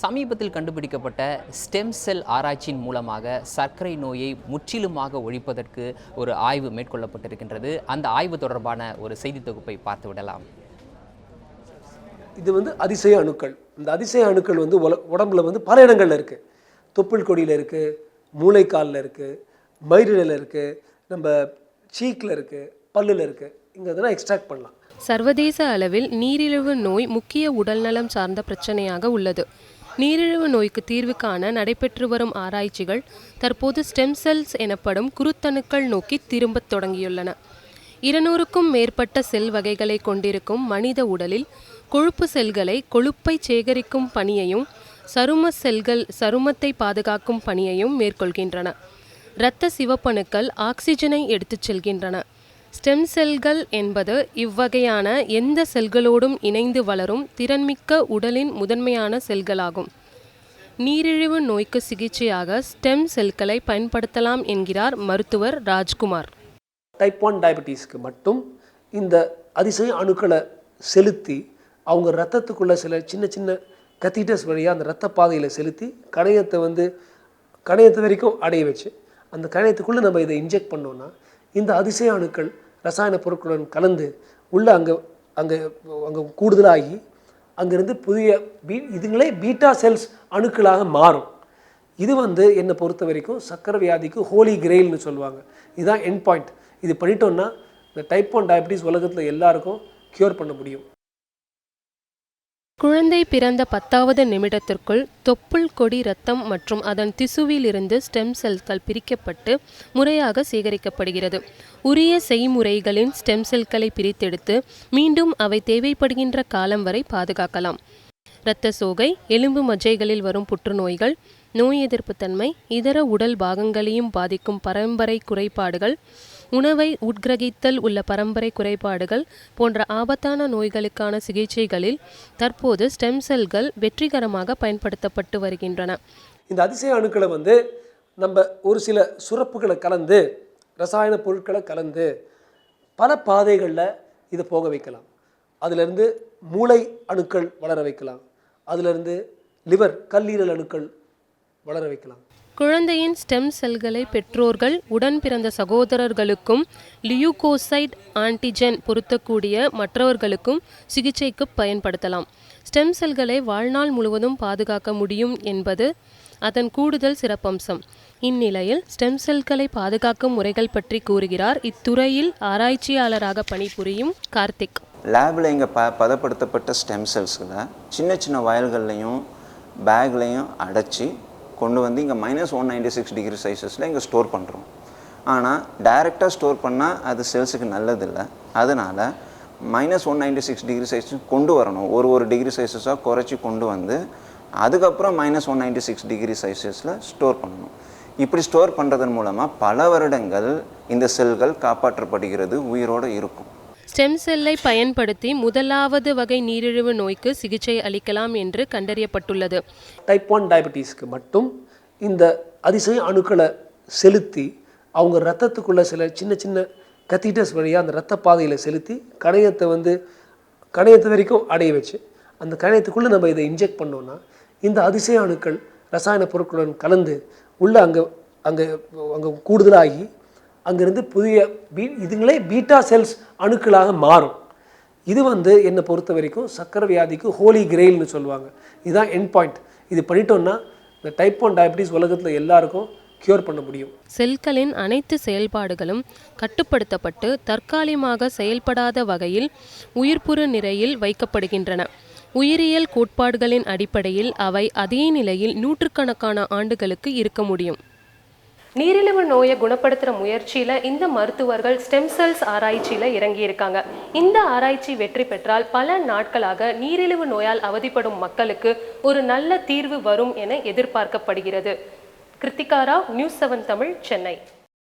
சமீபத்தில் கண்டுபிடிக்கப்பட்ட stem cell ஆராய்ச்சியின் மூலமாக சர்க்கரை நோயை முற்றிலுமாக ஒழிப்பதற்கு ஒரு ஆய்வு மேற்கொள்ளப்பட்டிருக்கின்றது. அந்த ஆய்வு தொடர்பான ஒரு செய்தி தொகுப்பை பார்த்து விடலாம். இது அதிசய அணுக்கள். இந்த அதிசய அணுக்கள் உடம்புல பல இடங்கள்ல இருக்கு. தொப்புள் கொடியில் இருக்கு, மூளைக்காலில் இருக்கு, மயிரில் இருக்கு, நம்ம சீக்கில் இருக்கு, பல்லில் இருக்கு. இங்கே இதெல்லாம் எக்ஸ்ட்ராக்ட் பண்ணலாம். சர்வதேச அளவில் நீரிழிவு நோய் முக்கிய உடல்நலம் சார்ந்த பிரச்சனையாக உள்ளது. நீரிழிவு நோய்க்கு தீர்வு காண நடைபெற்று வரும் ஆராய்ச்சிகள் தற்போது ஸ்டெம் செல்ஸ் எனப்படும் குருத்தணுக்கள் நோக்கி திரும்பத் தொடங்கியுள்ளன. 200க்கும் மேற்பட்ட செல் வகைகளை கொண்டிருக்கும் மனித உடலில் கொழுப்பு செல்களை கொழுப்பை சேகரிக்கும் பணியையும் சரும செல்கள் சருமத்தை பாதுகாக்கும் பணியையும் மேற்கொள்கின்றன. இரத்த சிவப்பணுக்கள் ஆக்சிஜனை எடுத்துச் செல்கின்றன. ஸ்டெம் செல்கள் என்பது இவ்வகையான எந்த செல்களோடும் இணைந்து வளரும் திறன்மிக்க உடலின் முதன்மையான செல்களாகும். நீரிழிவு நோய்க்கு சிகிச்சையாக ஸ்டெம் செல்களை பயன்படுத்தலாம் என்கிறார் மருத்துவர் ராஜ்குமார். டைப் 1 டயபெட்டிஸ்க்கு மட்டும் இந்த அதிசய அணுக்களை செலுத்தி அவங்க ரத்தத்துக்குள்ள சில சின்ன சின்ன கத்தீட்டர்ஸ் வழியாக அந்த ரத்த பாதையில் செலுத்தி கணையத்தை வரைக்கும் அடைய வச்சு அந்த கணையத்துக்குள்ளே நம்ம இதை இன்ஜெக்ட் பண்ணோன்னா இந்த அதிசய அணுக்கள் ரசாயன பொருட்களுடன் கலந்து உள்ள அங்கே கூடுதலாகி அங்கேருந்து புதிய இதுங்களே பீட்டா செல்ஸ் அணுக்களாக மாறும். இது என்னை பொறுத்த வரைக்கும் சக்கரை வியாதிக்கு ஹோலி கிரெயில்னு சொல்லுவாங்க. இதுதான் எண்ட் பாயிண்ட். இது பண்ணிட்டோன்னா இந்த டைப் 1 டயபெட்டிஸ் உலகத்தில் எல்லாருக்கும் க்யூர் பண்ண முடியும். குழந்தை பிறந்த 10வது நிமிடத்திற்குள் தொப்புள் கொடி இரத்தம் மற்றும் அதன் திசுவிலிருந்து ஸ்டெம் செல்கள் பிரிக்கப்பட்டு முறையாக சேகரிக்கப்படுகிறது. உரிய செய்முறைகளின் ஸ்டெம் செல்களை பிரித்தெடுத்து மீண்டும் அவை தேவைப்படுகின்ற காலம் வரை பாதுகாக்கலாம். இரத்த சோகை, எலும்பு மஜ்ஜைகளில் வரும் புற்றுநோய்கள், நோய் எதிர்ப்புத்தன்மை, இதர உடல் பாகங்களையும் பாதிக்கும் பரம்பரை குறைபாடுகள், உணவை உட்கிரகித்தல் உள்ள பரம்பரை குறைபாடுகள் போன்ற ஆபத்தான நோய்களுக்கான சிகிச்சைகளில் தற்போது ஸ்டெம் செல்கள் வெற்றிகரமாக பயன்படுத்தப்பட்டு வருகின்றன. இந்த அதிசய அணுக்களை நம்ம ஒரு சில சுரப்புகளை கலந்து ரசாயன பொருட்களை கலந்து பல பாதைகளில் இதை போக வைக்கலாம். அதிலிருந்து மூளை அணுக்கள் வளர வைக்கலாம். அதிலிருந்து லிவர் கல்லீரல் அணுக்கள் வளர வைக்கலாம். குழந்தையின் ஸ்டெம் செல்களை பெற்றோர்கள் உடன் பிறந்த சகோதரர்களுக்கும் லியூகோசைட் ஆன்டிஜென் பொருத்தக்கூடிய மற்றவர்களுக்கும் சிகிச்சைக்கு பயன்படுத்தலாம். ஸ்டெம் செல்களை வாழ்நாள் முழுவதும் பாதுகாக்க முடியும் என்பது அதன் கூடுதல் சிறப்பம்சம். இந்நிலையில் ஸ்டெம் செல்களை பாதுகாக்கும் முறைகள் பற்றி கூறுகிறார் இத்துறையில் ஆராய்ச்சியாளராக பணிபுரியும் கார்த்திக். லேபில் இங்கே பதப்படுத்தப்பட்ட ஸ்டெம் செல்ஸில் சின்ன சின்ன வயல்கள்லையும் பேக்லையும் அடைச்சி கொண்டு இங்கே -196 டிகிரி செல்சியஸில் இங்கே ஸ்டோர் பண்ணுறோம். ஆனால் டைரெக்டாக ஸ்டோர் பண்ணால் அது செல்ஸுக்கு நல்லதில்லை. அதனால் -196 டிகிரி செல்சியஸ் கொண்டு வரணும். ஒரு டிகிரி செல்சியஸாக குறைச்சி கொண்டு அதுக்கப்புறம் -196 டிகிரி செல்சியஸில் ஸ்டோர் பண்ணணும். இப்படி ஸ்டோர் பண்ணுறதன் மூலமாக பல வருடங்கள் இந்த செல்கள் காப்பாற்றப்படுகிறது, உயிரோடு இருக்கும். ஸ்டெம் செல்லை பயன்படுத்தி முதலாவது வகை நீரிழிவு நோய்க்கு சிகிச்சை அளிக்கலாம் என்று கண்டறியப்பட்டுள்ளது. டைப் 1 டயபெட்டிஸ்க்கு மட்டும் இந்த அதிசய அணுக்களை செலுத்தி அவங்க ரத்தத்துக்குள்ள சில சின்ன சின்ன கத்தீட்டர்ஸ் வழியாக அந்த ரத்த பாதையில் செலுத்தி கணையத்தை வரைக்கும் அடைய வச்சு அந்த கணையத்துக்குள்ளே நம்ம இதை இன்ஜெக்ட் பண்ணோன்னா இந்த அதிசய அணுக்கள் ரசாயன பொருட்களுடன் கலந்து உள்ள அங்கே கூடுதலாகி அங்கேருந்து புதிய இதுங்களே பீட்டா செல்ஸ் அணுக்களாக மாறும். இது என்னை பொறுத்த வரைக்கும் சக்கரை வியாதிக்கு ஹோலி கிரெயில்னு சொல்லுவாங்க. இதுதான் எண்ட் பாயிண்ட். இது பண்ணிட்டோன்னா இந்த டைப் 1 டயபெட்டிஸ் உலகத்தில் எல்லாருக்கும் க்யூர் பண்ண முடியும். செல்களின் அனைத்து செயல்பாடுகளும் கட்டுப்படுத்தப்பட்டு தற்காலிகமாக செயல்படாத வகையில் உயிர்ப்புறு நிலையில் வைக்கப்படுகின்றன. உயிரியல் கோட்பாடுகளின் அடிப்படையில் அவை அதே நிலையில் நூற்றுக்கணக்கான ஆண்டுகளுக்கு இருக்க முடியும். நீரிழிவு நோயை குணப்படுத்துகிற முயற்சியில் இந்த மருத்துவர்கள் ஸ்டெம் செல்ஸ் ஆராய்ச்சியில் இறங்கியிருக்காங்க. இந்த ஆராய்ச்சி வெற்றி பெற்றால் பல நாட்களாக நீரிழிவு நோயால் அவதிப்படும் மக்களுக்கு ஒரு நல்ல தீர்வு வரும் என எதிர்பார்க்கப்படுகிறது. கிருத்திகா ராவ், நியூஸ் 7 தமிழ், சென்னை.